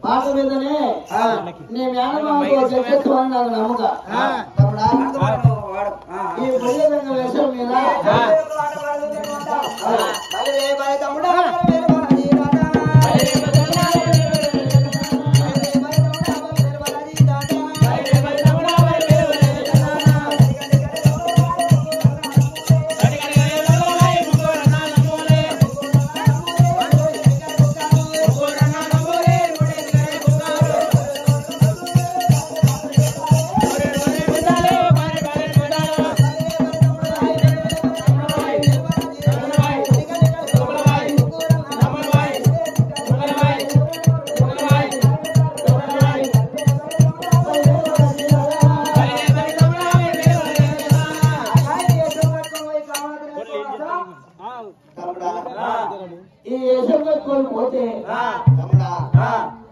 పాట మీదనే నేను నమ్మక ఈ ప్రజలంగా వేషం మీద తమ్ముడా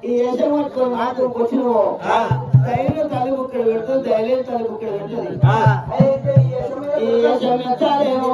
ఈ వేషం పట్టుకొని నాకు వచ్చినవో ధైర్యం తలుపు ఇక్కడ పెడుతుంది, ధైర్యం తలుపు ఇక్కడ పెడుతుంది. అయితే ఈ వేషం ఎత్తాలేమో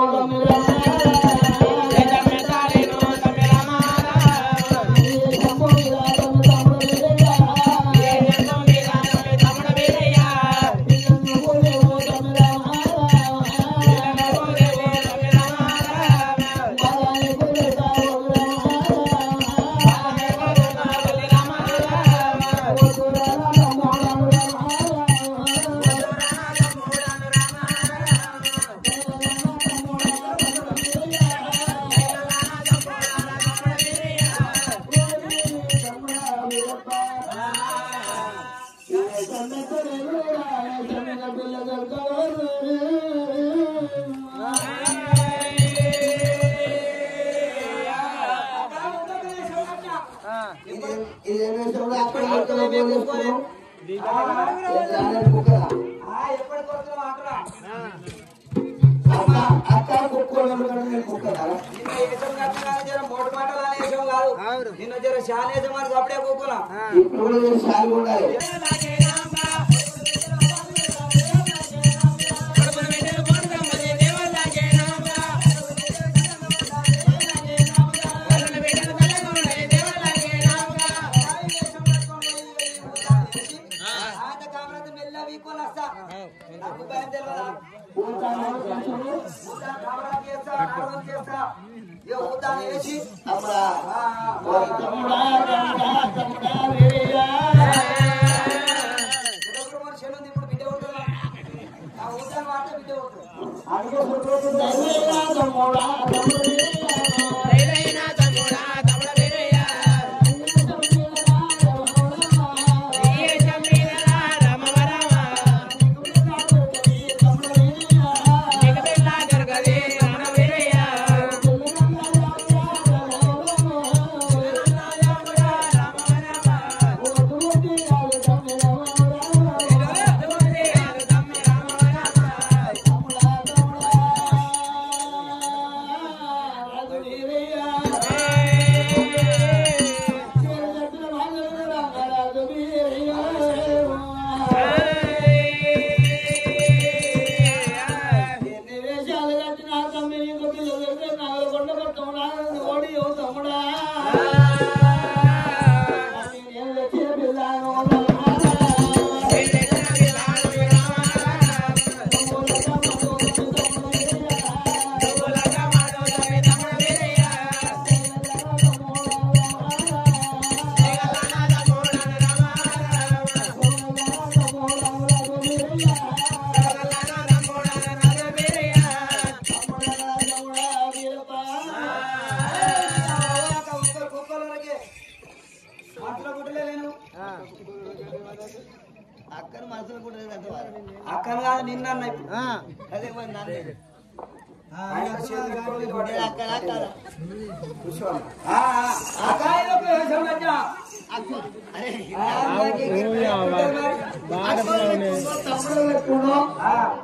నిన్న జర శాలేజ మనకు అప్పుడే కూకున్నా ఇప్పుడు శాలి ఉండాలి. అక్కను మనసులో కూడా అక్కను కాదు నిన్న అదే మరి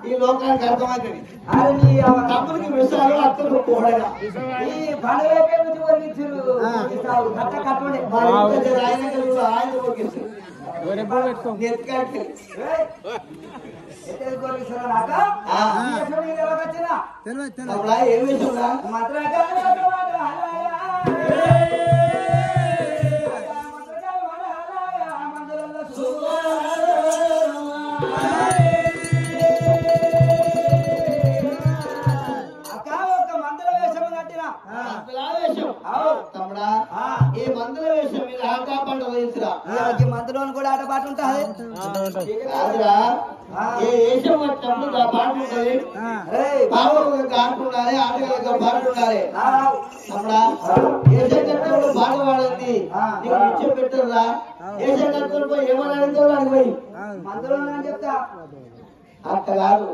ఈ లోకానికి అర్థమవుతుంది. తమ్ముడికి విషయాలు అక్కలు కూడా ఈ బండలోపే నుంచి వర్ణించారు ఏం విషయంగా తమ్ముడా ఈ మందుల వేషం మీద ఆట పాట వయసురా మందులోని కూడా ఆట పాట ఉంటుంది కాదురా ఏ వేషం వచ్చినప్పుడు ఆ పాట ఉండాలి, బాబు ఆట ఉండాలి, ఆటగాళ్ళకి పాట ఉండాలి. తమ్ముడా వేషం కట్టడంలో పాట పాడింది నీకు నిత్యం పెట్టరురా. వేషం కట్టడంలో ఏమని అడుగుతావు అని పోయి మందులో చెప్తా అట్ట కాదు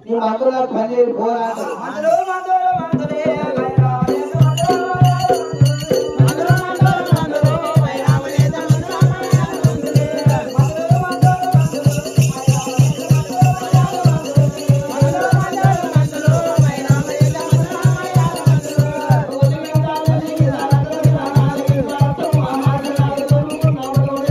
నీ మందులో పని పోరాడు మందులో మందులో మందులే Thank you.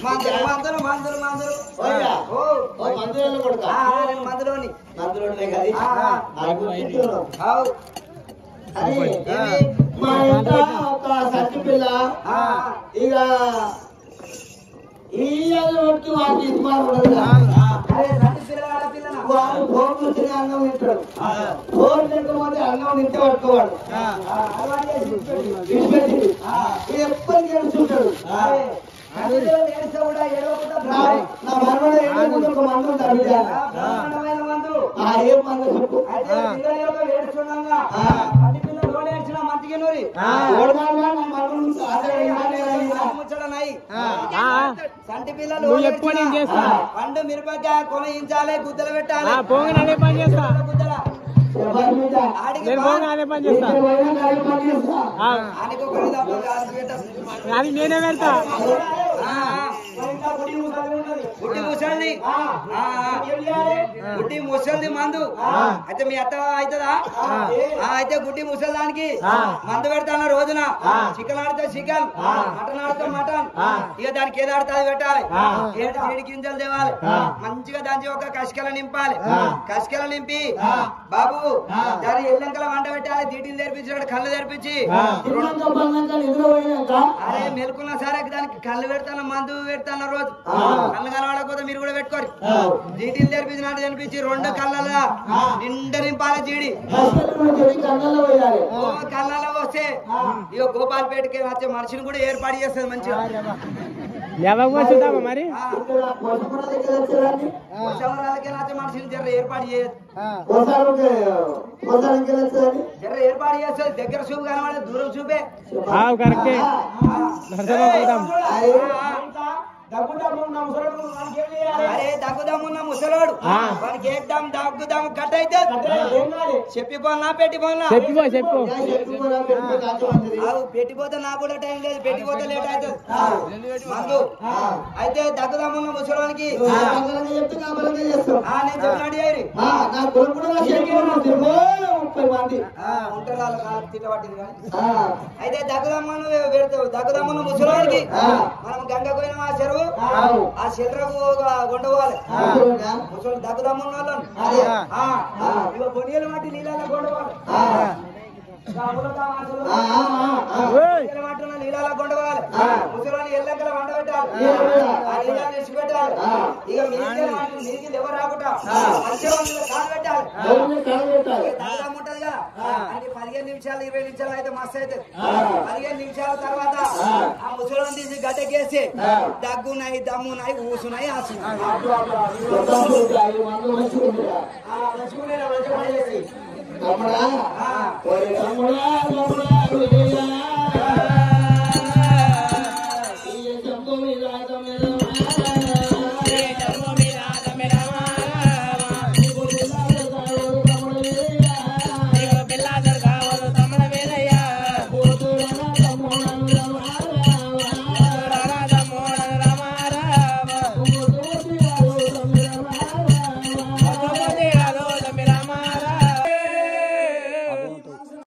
మందులు మందులు మందులు మందులు ఓయ్యా. ఓ ఓ మందులలో కొడుకా? నేను మందులోని మందులోనే కది. నాకు గుర్తిస్తున్నావు. అవు అది మా ఇంట ఒక సత్తి పిల్ల ఇక ఈ వరకు వాటి ఇస్మాన్ ఉండదు. అరే సంటి పిల్ల ఆడపిల్లనా వాడు ఫోన్ చూసిన అన్నం తింటాడు. ఫోన్ తినకపోతే అన్నం తింటే పట్టుకోవాడు. అలవాటు చేసి విడిచిపెట్టి ఎప్పటికీ ఏడుస్తుంటాడు. ఏడిస్తే కూడా ఏడవకుండా నా మనవడు ఏడుకుంటే ఒక మందు ఉంటాడు బిడ్డ. బ్రహ్మాండమైన మందు ఏం మందు చెప్పు. అయితే పిల్లలు యొక్క ఏడుస్తుండగా సంటి పిల్ల లోన్ ఏడ్చిన మంచిగా నూరి ముచ్చడనాయి సంటి పిల్లలు పండు మిరపకాయ కొనించాలి గుద్దలు పెట్టాలి గుద్దల ఆడికి అది నేనే పెడతా గుడ్డి ముసలిది మందు అయితే మీ అత్త అవుతుందా అయితే గుడ్డి ముసలిదానికి మందు పెడతాను రోజున చికెన్ ఆడితే చికెన్ మటన్ ఆడితే మటన్ ఇక దానికి ఏది ఆడితే అది పెట్టాలి ఏడు చెడి గింజలు తేవాలి మంచిగా దానికి ఒక కసికల నింపాలి కసికల నింపి బాబు దాని ఎల్లంకల వంట పెట్టాలి దీటిని తెరిపించినట్టు కళ్ళు తెరిపించి అరే మెలుకున్నా సరే దానికి కళ్ళు పెడతాను మందు పెడతాను రోజు కళ్ళు కలవడకపోతే మీరు కూడా పెట్టుకోరు జీటీలు తెరిపించినట్టు తెనిపించి రెండు కళ్ళలా నిండా నింపాలి జీడి కళ్ళలో వస్తే ఇక గోపాల్పేటకి వచ్చే మనిషిని కూడా ఏర్పాటు చేస్తుంది మంచిగా మరి మనిషిని జర ఏర్పాటు చేయదు జర ఏర్పాటు చేస్తుంది దగ్గర చూపు కనబడే దూరం చూపే కరెక్టే అరే దగ్గుదమ్మున్న ముసలోడు వానికి ఏకదం దగ్గుదమ్ కట్ అయితే చెప్పిపోనా పెట్టిపోనా చెప్పు పెట్టిపోతే నాకు కూడా టైం లేదు పెట్టిపోతే లేట్ అవుతుంది మందు అయితే దగ్గుదమ్మున్న ముసలోనికి నేను చెప్పినట్టు ఉంటారు వాళ్ళ తిట్టబట్టింది కానీ అయితే దగ్గుదమ్మను పెడతావు దగ్గుదమ్మున్న ముసలోనికి మనం గంగ పోయిన ఆ చెరువు ఆ చెరువు కొండపోవాలి ముసలి దగ్గుదమ్మున్న వాళ్ళని ఇక బొనియలు మట్టి నీళ్ళ కొండపోవాలి నీళ్ళ కొండపోవాలి ముసలి ఎల్లెక్కల వంట పెట్టాలి ఆ నీళ్ళ తెచ్చి పెట్టాలి ఇక నీకు ఎవరు రాకుండా మంచిగా కాలు పెట్టాలి దగ్గుదమ్ము ఉంటది కదా అది 15 నిమిషాలు 20 నిమిషాలు అయితే మస్తు అయితే 15 నిమిషాల తర్వాత ఆ ముసలిని తీసి గడ్డకేసి దగ్గున్నాయి దమ్మున్నాయి ఊసున్నాయి ఆసున్నాయి తమ్ముడా